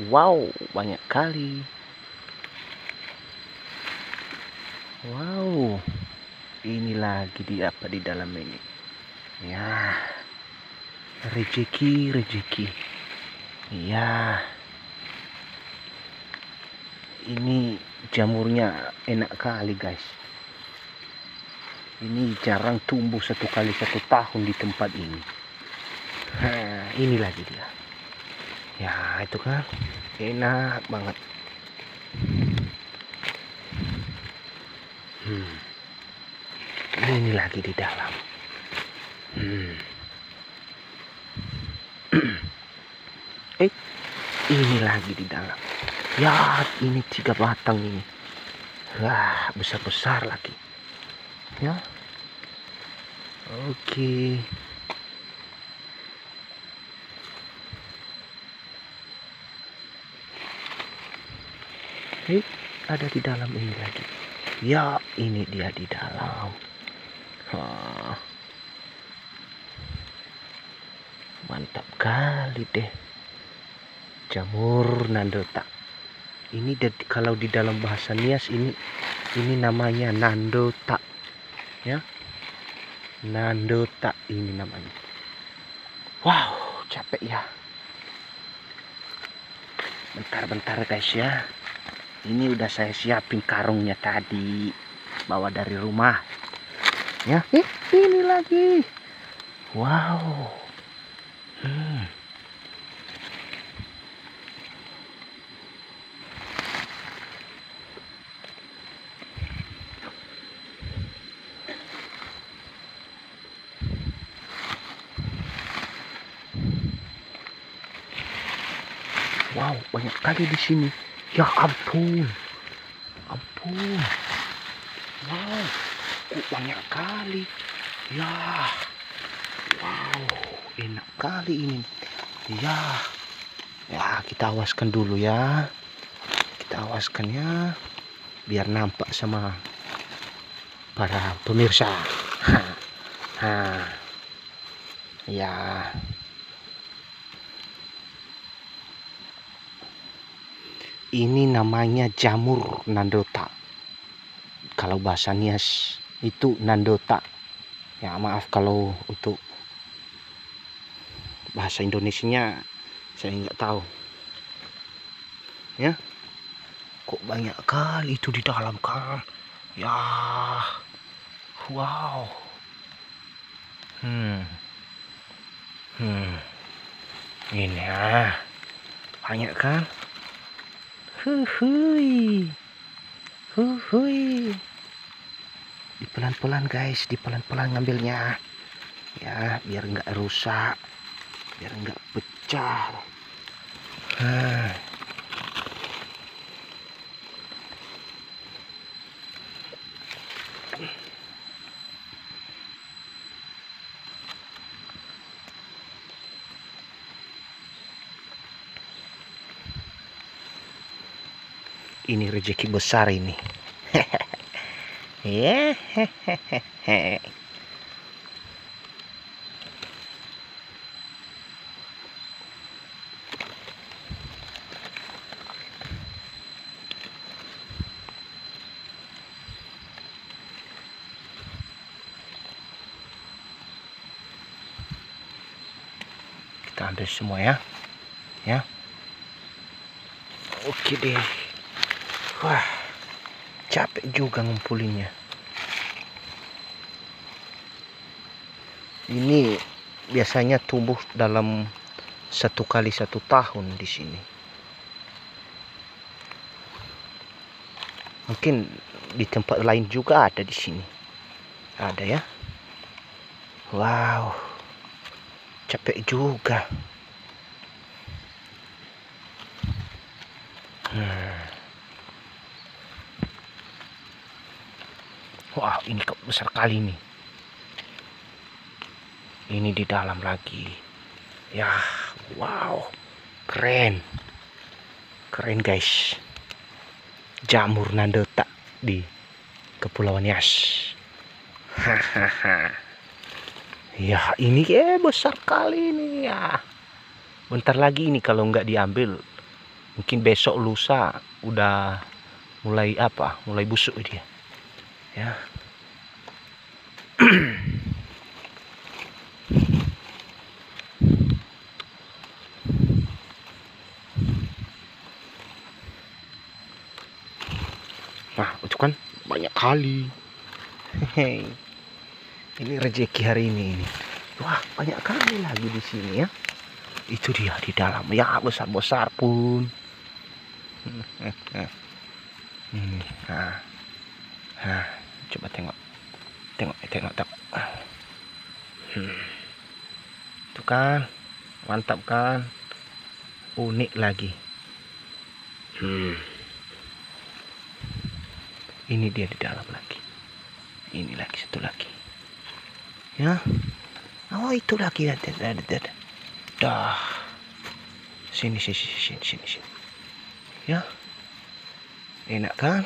Wow, banyak kali. Wow, ini lagi di apa di dalam ini? Ya, rezeki. Ya, ini jamurnya enak kali guys. Ini jarang tumbuh 1 kali 1 tahun di tempat ini. Nah, ini lagi dia. Ya, itu kan enak banget. Ini lagi di dalam. Ini lagi di dalam. Ya, ini 3 batang ini. Wah, besar-besar lagi. Ya. Oke. Ada di dalam ini lagi. Ya, ini dia di dalam. Mantap kali deh. Jamur nandota. Ini kalau di dalam bahasa Nias ini namanya nandota. Ya. Nandota ini namanya. Wow, capek ya. Bentar guys ya. Ini udah saya siapin karungnya tadi. Bawa dari rumah. Ya, ini lagi. Wow. Wow, banyak kali di sini. Ya ampun. Wow, kok banyak kali. Ya. Wow, enak kali ini. Ya. Ya, kita awaskan dulu ya. Kita awaskan ya. Biar nampak sama para pemirsa. Ya. Ini namanya jamur nandota. Kalau bahasa Nias itu nandota. Ya, maaf kalau untuk bahasa Indonesianya saya nggak tahu. Ya. Kok banyak kali itu di dalam kan? Ya. Wow. Ini ya. Banyak kan? Pelan-pelan guys, pelan-pelan ngambilnya ya, biar nggak rusak, biar nggak pecah. Ini rezeki besar ini. Kita ambil semua ya. Ya. Oke deh. Wah, capek juga ngumpulinnya. Ini biasanya tumbuh dalam 1 kali 1 tahun di sini. Mungkin di tempat lain juga ada di sini. Ada ya. Wow, capek juga. Wah, ini besar kali nih. Ini di dalam lagi. Ya, wow. Keren guys. Jamur nandota di Kepulauan Nias. Ya, ini besar kali ini ya. Bentar lagi ini kalau nggak diambil Mungkin besok lusa udah mulai mulai busuk dia ya. Nah itu kan banyak kali. Hehe. Ini rezeki hari ini. Wah banyak kali lagi di sini ya. Itu dia di dalam ya, besar-besar pun. Nah, coba tengok. Itu kan mantap kan, unik lagi. Ini dia di dalam lagi. Ini lagi satu lagi ya. Oh itu lagi dah. Sini ya. Enak kan?